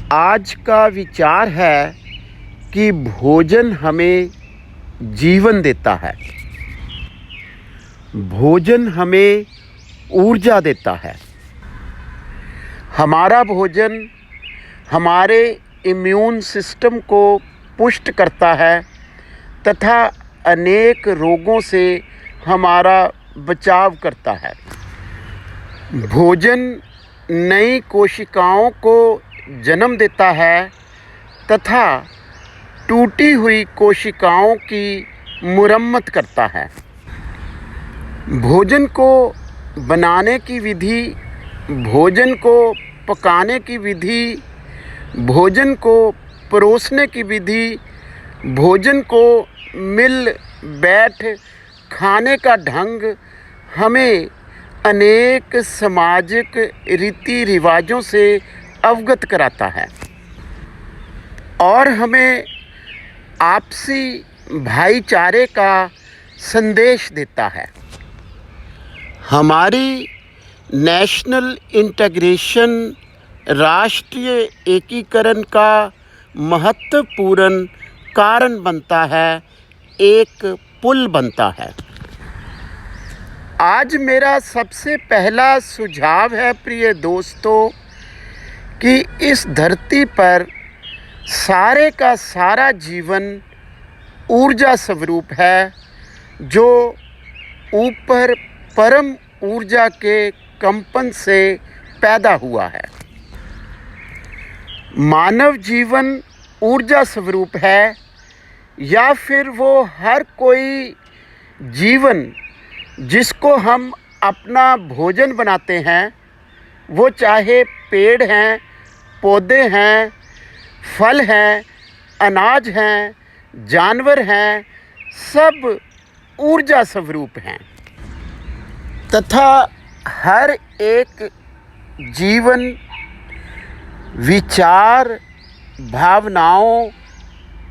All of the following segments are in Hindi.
आज का विचार है कि भोजन हमें जीवन देता है, भोजन हमें ऊर्जा देता है। हमारा भोजन हमारे इम्यून सिस्टम को पुष्ट करता है तथा अनेक रोगों से हमारा बचाव करता है। भोजन नई कोशिकाओं को जन्म देता है तथा टूटी हुई कोशिकाओं की मुरम्मत करता है। भोजन को बनाने की विधि, भोजन को पकाने की विधि, भोजन को परोसने की विधि, भोजन को मिल बैठ खाने का ढंग हमें अनेक सामाजिक रीति रिवाजों से अवगत कराता है और हमें आपसी भाईचारे का संदेश देता है। हमारी नेशनल इंटीग्रेशन, राष्ट्रीय एकीकरण का महत्वपूर्ण कारण बनता है, एक पुल बनता है। आज मेरा सबसे पहला सुझाव है प्रिय दोस्तों कि इस धरती पर सारे का सारा जीवन ऊर्जा स्वरूप है, जो ऊपर परम ऊर्जा के कंपन से पैदा हुआ है। मानव जीवन ऊर्जा स्वरूप है या फिर वो हर कोई जीवन जिसको हम अपना भोजन बनाते हैं, वो चाहे पेड़ हैं, पौधे हैं, फल हैं, अनाज हैं, जानवर हैं, सब ऊर्जा स्वरूप हैं तथा हर एक जीवन विचार, भावनाओं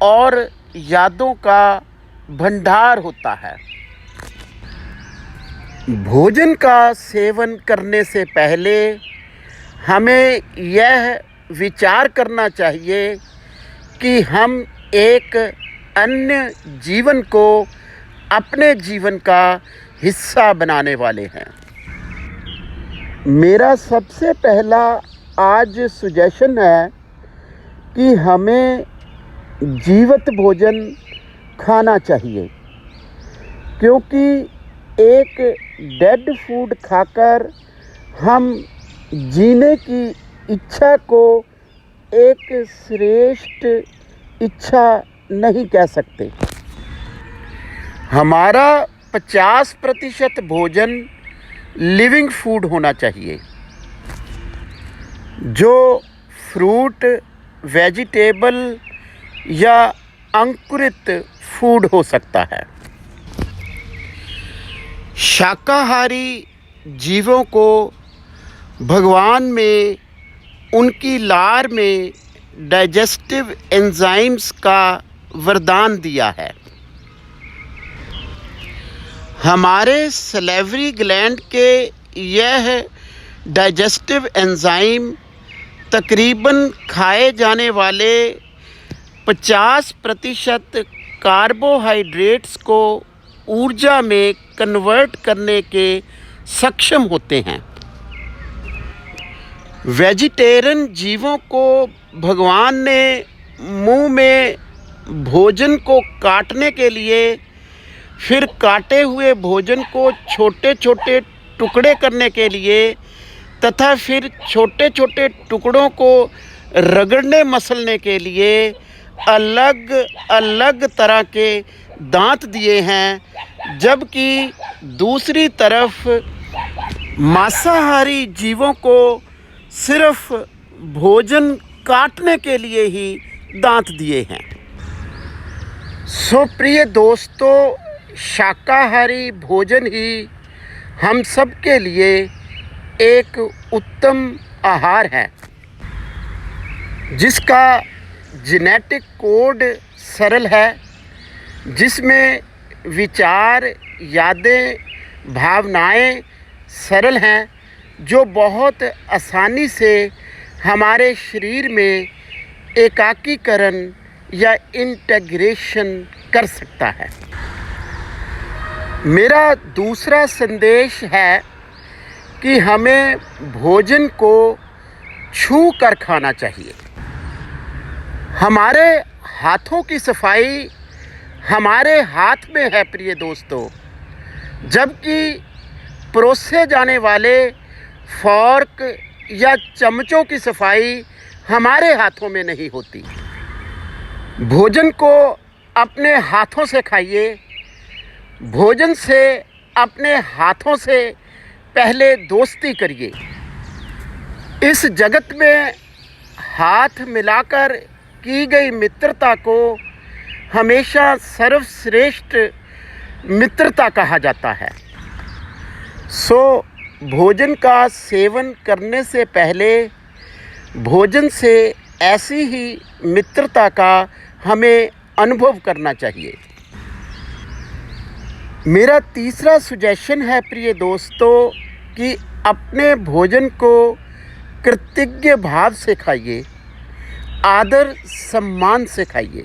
और यादों का भंडार होता है। भोजन का सेवन करने से पहले हमें यह विचार करना चाहिए कि हम एक अन्य जीवन को अपने जीवन का हिस्सा बनाने वाले हैं। मेरा सबसे पहला आज सजेशन है कि हमें जीवित भोजन खाना चाहिए, क्योंकि एक डेड फूड खाकर हम जीने की इच्छा को एक श्रेष्ठ इच्छा नहीं कह सकते। हमारा 50% भोजन लिविंग फूड होना चाहिए, जो फ्रूट, वेजिटेबल या अंकुरित फूड हो सकता है। शाकाहारी जीवों को भगवान में उनकी लार में डाइजेस्टिव एंजाइम्स का वरदान दिया है। हमारे सलेवरी ग्लैंड के यह डाइजेस्टिव एंजाइम तकरीबन खाए जाने वाले 50% कार्बोहाइड्रेट्स को ऊर्जा में कन्वर्ट करने के सक्षम होते हैं। वेजिटेरियन जीवों को भगवान ने मुंह में भोजन को काटने के लिए, फिर काटे हुए भोजन को छोटे छोटे टुकड़े करने के लिए तथा फिर छोटे छोटे टुकड़ों को रगड़ने मसलने के लिए अलग अलग तरह के दांत दिए हैं, जबकि दूसरी तरफ मांसाहारी जीवों को सिर्फ भोजन काटने के लिए ही दांत दिए हैं। सो प्रिय दोस्तों, शाकाहारी भोजन ही हम सब के लिए एक उत्तम आहार है, जिसका जेनेटिक कोड सरल है, जिसमें विचार, यादें, भावनाएं सरल हैं, जो बहुत आसानी से हमारे शरीर में एकाकीकरण या इंटीग्रेशन कर सकता है। मेरा दूसरा संदेश है कि हमें भोजन को छू कर खाना चाहिए। हमारे हाथों की सफाई हमारे हाथ में है प्रिय दोस्तों, जबकि परोसे जाने वाले फोर्क या चमचों की सफाई हमारे हाथों में नहीं होती। भोजन को अपने हाथों से खाइए। भोजन से अपने हाथों से पहले दोस्ती करिए। इस जगत में हाथ मिलाकर की गई मित्रता को हमेशा सर्वश्रेष्ठ मित्रता कहा जाता है। सो भोजन का सेवन करने से पहले भोजन से ऐसी ही मित्रता का हमें अनुभव करना चाहिए। मेरा तीसरा सुजेशन है प्रिय दोस्तों कि अपने भोजन को कृतज्ञ भाव से खाइए, आदर सम्मान से खाइए।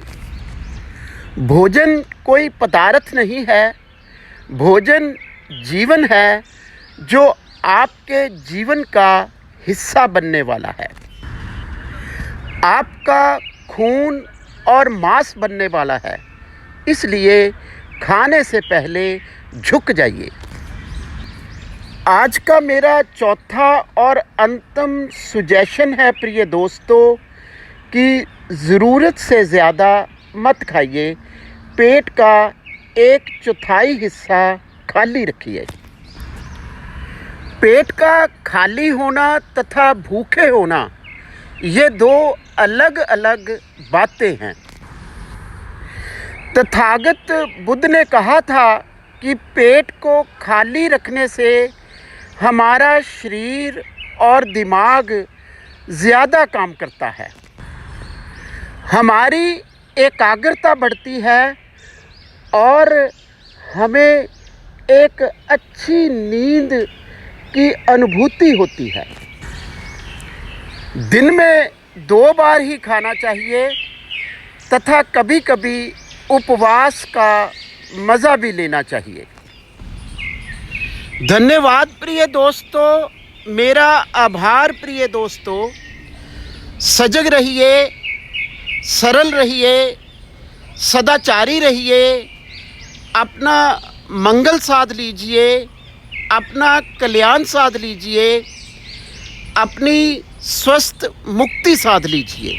भोजन कोई पदार्थ नहीं है, भोजन जीवन है जो आपके जीवन का हिस्सा बनने वाला है। आपका खून और मांस बनने वाला है, इसलिए खाने से पहले झुक जाइए। आज का मेरा चौथा और अंतिम सुजेशन है प्रिय दोस्तों कि ज़रूरत से ज़्यादा मत खाइए। पेट का 1/4 हिस्सा खाली रखिए। पेट का खाली होना तथा भूखे होना ये दो अलग अलग बातें हैं। तथागत बुद्ध ने कहा था कि पेट को खाली रखने से हमारा शरीर और दिमाग ज़्यादा काम करता है, हमारी एकाग्रता बढ़ती है और हमें एक अच्छी नींद की अनुभूति होती है। दिन में 2 बार ही खाना चाहिए तथा कभी कभी उपवास का मज़ा भी लेना चाहिए। धन्यवाद प्रिय दोस्तों, मेरा आभार प्रिय दोस्तों। सजग रहिए, सरल रहिए, सदाचारी रहिए, अपना मंगल साध लीजिए, अपना कल्याण साध लीजिए, अपनी स्वस्थ मुक्ति साध लीजिए।